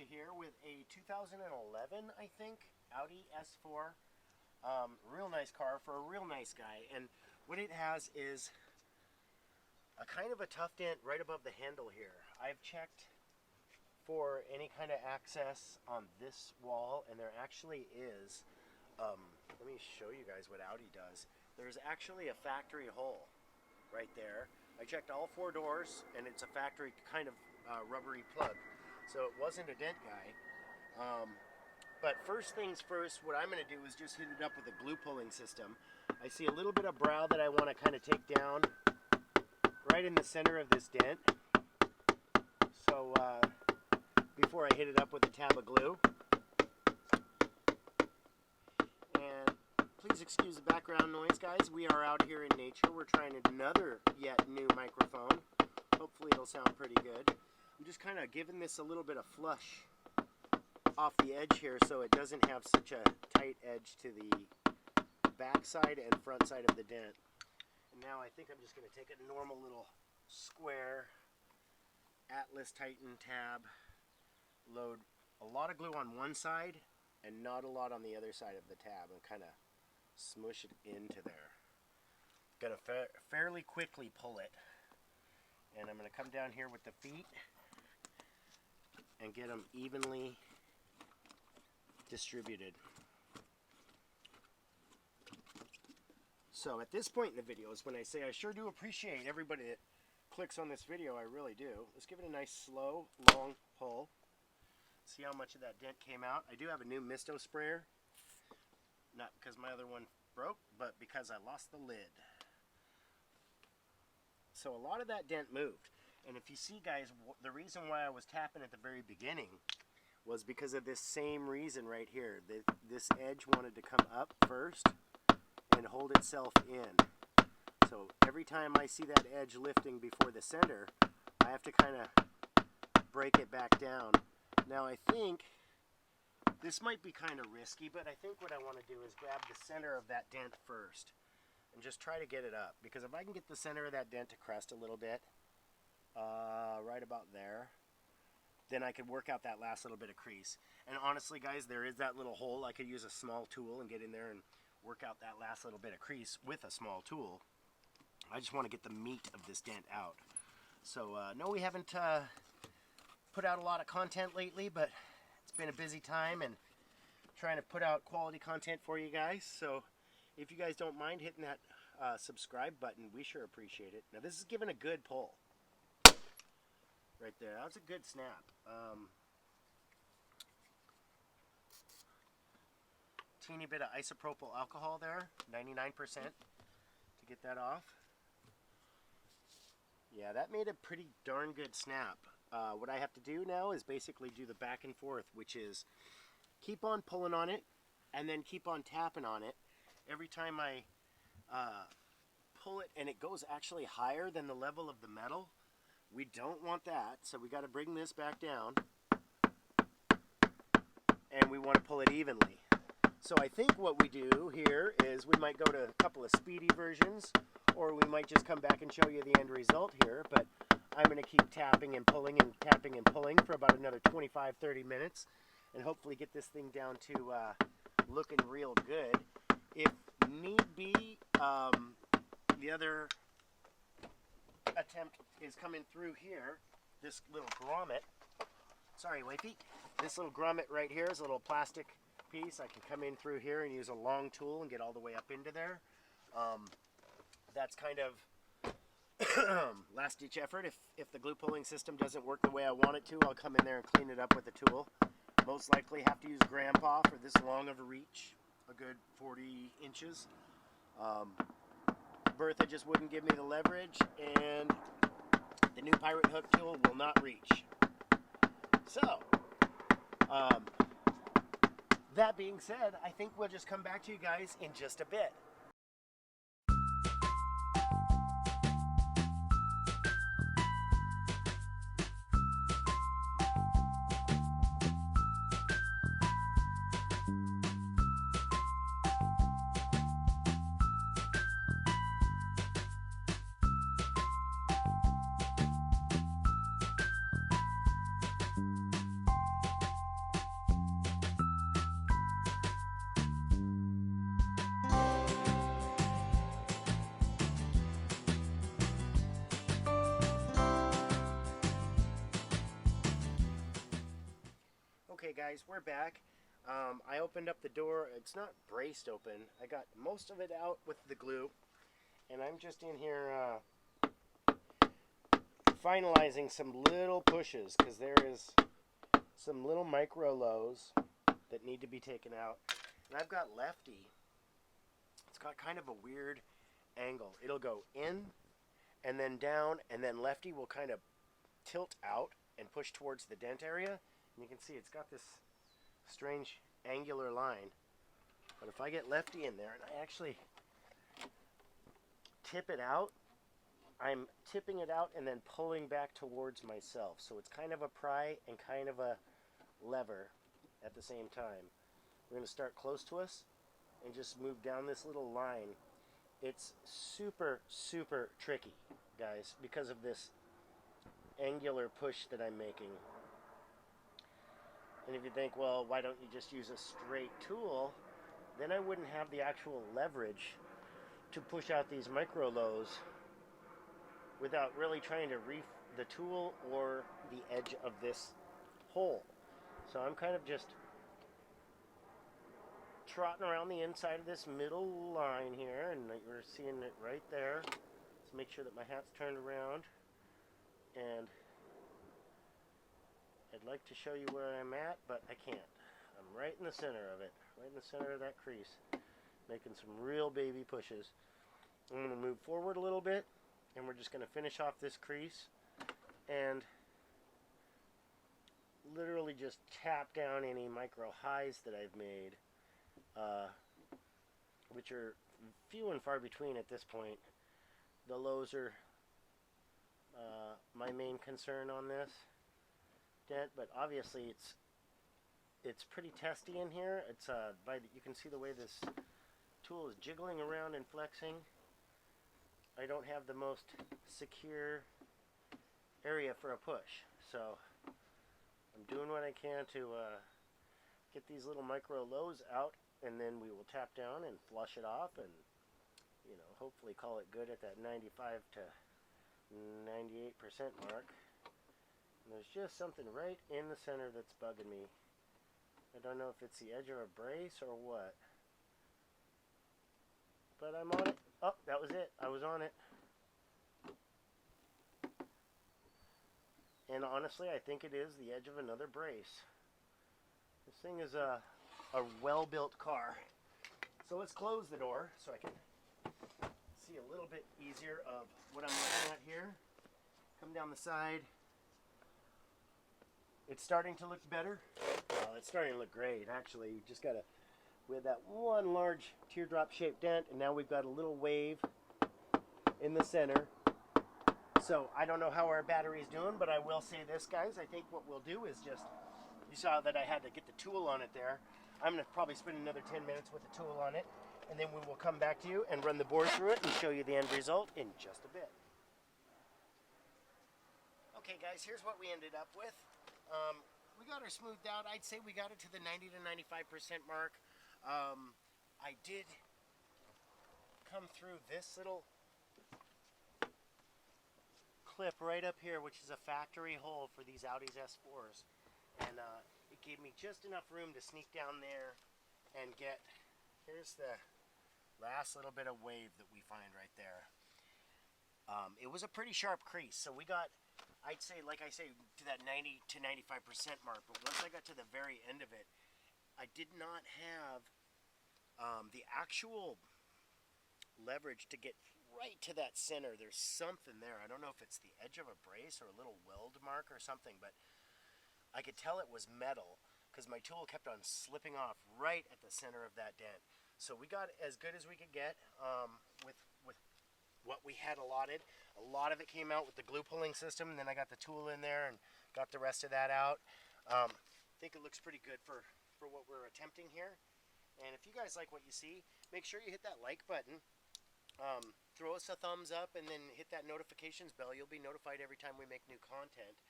you here with a 2011, I think, Audi S4. Real nice car for a real nice guy. And what it has is a kind of a tough dent right above the handle here. I've checked for any kind of access on this wall, and there actually is. Let me show you guys what Audi does. There's actually a factory hole right there. I checked all 4 doors, and it's a factory kind of rubbery plug. So it wasn't a dent guy. But first things first, what I'm going to do is just hit it up with a glue pulling system. I see a little bit of brow that I want to kind of take down right in the center of this dent. So before I hit it up with a tab of glue. And please excuse the background noise, guys. We are out here in nature. We're trying another yet new microphone. Hopefully it'll sound pretty good. I'm just kind of giving this a little bit of flush off the edge here so it doesn't have such a tight edge to the back side and front side of the dent. And now I think I'm just going to take a normal little square Atlas Titan tab, load a lot of glue on one side and not a lot on the other side of the tab, and kind of smush it into there. Got to fairly quickly pull it. And I'm going to come down here with the feet and get them evenly distributed. So at this point in the video is when I say I sure do appreciate everybody that clicks on this video. I really do. Let's give it a nice slow, long pull. See how much of that dent came out. I do have a new misto sprayer. Not because my other one broke, but because I lost the lid. So a lot of that dent moved. And if you see, guys, the reason why I was tapping at the very beginning was because of this same reason right here. This edge wanted to come up first and hold itself in. So every time I see that edge lifting before the center, I have to kind of break it back down. Now I think this might be kind of risky, but I think what I want to do is grab the center of that dent first and just try to get it up. Because if I can get the center of that dent to crest a little bit, right about there, then I could work out that last little bit of crease. And honestly, guys, there is that little hole. I could use a small tool and get in there and work out that last little bit of crease with a small tool. I just want to get the meat of this dent out. So, no, we haven't put out a lot of content lately, but it's been a busy time and trying to put out quality content for you guys. So if you guys don't mind hitting that subscribe button, we sure appreciate it. Now this is giving a good pull. Right there, that was a good snap. Teeny bit of isopropyl alcohol there, 99% to get that off. Yeah, that made a pretty darn good snap. What I have to do now is basically do the back and forth, which is keep on pulling on it and then keep on tapping on it. Every time I pull it and it goes actually higher than the level of the metal, we don't want that. So we got to bring this back down and we want to pull it evenly. So I think what we do here is we might go to a couple of speedy versions, or we might just come back and show you the end result here. But I'm going to keep tapping and pulling for about another 25-30 minutes and hopefully get this thing down to looking real good. If need be, the other attempt is coming through here. This little grommet, sorry wifey, this little grommet right here is a little plastic piece. I can come in through here and use a long tool and get all the way up into there. That's kind of last ditch effort. If the glue pulling system doesn't work the way I want it to, I'll come in there and clean it up with a tool. Most likely have to use Grandpa for this long of a reach, a good 40 inches. Bertha just wouldn't give me the leverage, and the new Pirate Hook tool will not reach. So, that being said, I think we'll just come back to you guys in just a bit. guys, we're back. I opened up the door. It's not braced open. I got most of it out with the glue, and I'm just in here finalizing some little pushes because there is some little micro lows that need to be taken out. And I've got Lefty. It's got kind of a weird angle. It'll go in and then down, and then Lefty will kind of tilt out and push towards the dent area. And you can see it's got this strange angular line. But if I get Lefty in there and I actually tip it out, I'm tipping it out and then pulling back towards myself. So it's kind of a pry and kind of a lever at the same time. We're going to start close to us and just move down this little line. It's super, super tricky, guys, because of this angular push that I'm making. And if you think, well, why don't you just use a straight tool? Then I wouldn't have the actual leverage to push out these micro lows without really trying to reef the tool or the edge of this hole. So I'm kind of just trotting around the inside of this middle line here, and you're seeing it right there. Let's make sure that my hat's turned around, and I'd like to show you where I'm at, but I can't. I'm right in the center of it, right in the center of that crease, making some real baby pushes. I'm going to move forward a little bit, and we're just going to finish off this crease and literally just tap down any micro highs that I've made, which are few and far between at this point. The lows are my main concern on this dent, but obviously it's pretty testy in here. It's you can see the way this tool is jiggling around and flexing. I don't have the most secure area for a push, so I'm doing what I can to get these little micro lows out, and then we will tap down and flush it off, and hopefully call it good at that 95 to 98% mark. And there's just something right in the center that's bugging me. I don't know if it's the edge of a brace or what, but I'm on it. Oh, that was it. I was on it. And honestly, I think it is the edge of another brace. This thing is a well-built car. So let's close the door so I can see a little bit easier of what I'm looking at here. Come down the side. It's starting to look better. It's starting to look great, actually. We had that one large teardrop-shaped dent, and now we've got a little wave in the center. So I don't know how our battery's doing, but I will say this, guys. I think what we'll do is you saw that I had to get the tool on it there. I'm going to probably spend another 10 minutes with the tool on it, and then we will come back to you and run the board through it and show you the end result in just a bit. Okay, guys, here's what we ended up with. We got her smoothed out. I'd say we got it to the 90 to 95% mark. I did come through this little clip right up here, which is a factory hole for these Audi's S4s, and it gave me just enough room to sneak down there and here's the last little bit of wave that we find right there. It was a pretty sharp crease, so we got, I'd say, like I say, to that 90 to 95% mark, but once I got to the very end of it, I did not have the actual leverage to get right to that center. There's something there. I don't know if it's the edge of a brace or a little weld mark or something, but I could tell it was metal because my tool kept on slipping off right at the center of that dent. So we got as good as we could get with what we had allotted. A lot of it came out with the glue pulling system, and then I got the tool in there and got the rest of that out. I think it looks pretty good for what we're attempting here. And if you guys like what you see, make sure you hit that like button. Throw us a thumbs up, and then hit that notifications bell. You'll be notified every time we make new content.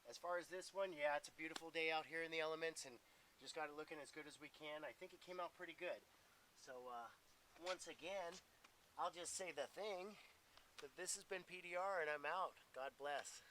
As far as this one, yeah, it's a beautiful day out here in the elements, and just got it looking as good as we can. I think it came out pretty good. So once again, I'll just say the thing, that this has been PDR, and I'm out. God bless.